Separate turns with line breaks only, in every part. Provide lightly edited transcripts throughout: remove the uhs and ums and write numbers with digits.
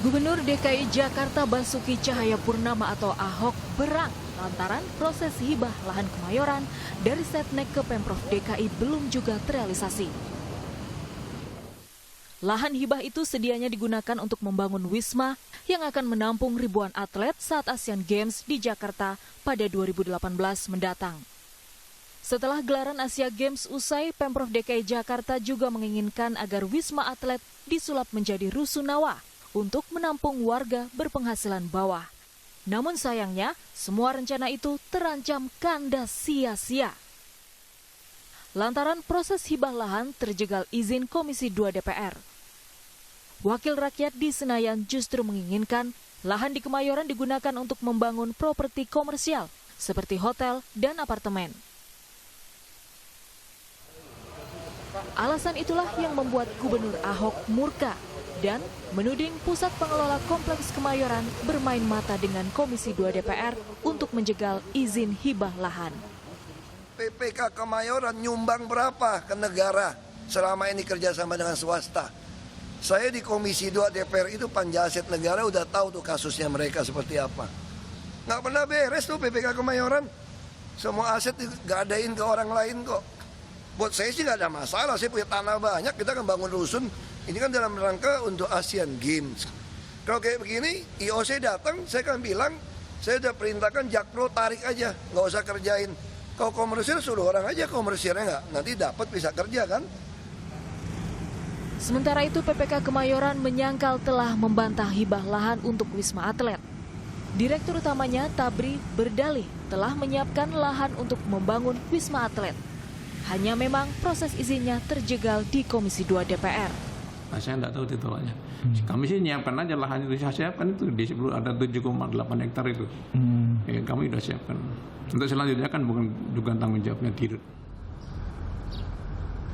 Gubernur DKI Jakarta Basuki Cahayapurnama atau Ahok berang lantaran proses hibah lahan Kemayoran dari Setnek ke Pemprov DKI belum juga terrealisasi. Lahan hibah itu sedianya digunakan untuk membangun wisma yang akan menampung ribuan atlet saat Asian Games di Jakarta pada 2018 mendatang. Setelah gelaran Asia Games usai, Pemprov DKI Jakarta juga menginginkan agar wisma atlet disulap menjadi rusunawa untuk menampung warga berpenghasilan bawah. Namun sayangnya, semua rencana itu terancam kandas sia-sia. Lantaran proses hibah lahan terjegal izin Komisi 2 DPR. Wakil rakyat di Senayan justru menginginkan lahan di Kemayoran digunakan untuk membangun properti komersial seperti hotel dan apartemen. Alasan itulah yang membuat Gubernur Ahok murka dan menuding pusat pengelola kompleks Kemayoran bermain mata dengan Komisi 2 DPR untuk menjegal izin hibah lahan.
PPK Kemayoran nyumbang berapa ke negara selama ini kerjasama dengan swasta? Saya di Komisi 2 DPR itu panja aset negara udah tahu tuh kasusnya mereka seperti apa. Nggak pernah beres tuh PPK Kemayoran. Semua aset digadain ke orang lain kok. Buat saya sih nggak ada masalah, saya punya tanah banyak, kita kan bangun rusun. Ini kan dalam rangka untuk Asian Games. Kalau kayak begini, IOC datang, saya kan bilang, saya udah perintahkan Jakpro tarik aja, nggak usah kerjain. Kalau komersil suruh orang aja komersilnya nggak, nanti dapat bisa kerja kan.
Sementara itu PPK Kemayoran menyangkal telah membantah hibah lahan untuk Wisma Atlet. Direktur utamanya Tabri berdalih telah menyiapkan lahan untuk membangun Wisma Atlet. Hanya memang proses izinnya terjegal di Komisi 2 DPR.
Nah, saya tidak tahu titulnya. Kami sih nyiapkan aja lahan itu, saya siapkan itu di sebelum ada 7,8 hektar itu. Kami sudah siapkan. Untuk selanjutnya kan bukan tanggung jawabnya Dirut.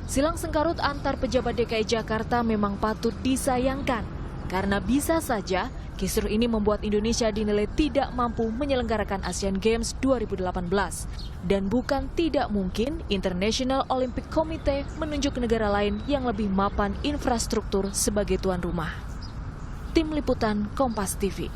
Silang sengkarut antar pejabat DKI Jakarta memang patut disayangkan karena bisa saja kisruh ini membuat Indonesia dinilai tidak mampu menyelenggarakan Asian Games 2018 dan bukan tidak mungkin International Olympic Committee menunjuk negara lain yang lebih mapan infrastruktur sebagai tuan rumah. Tim Liputan Kompas TV.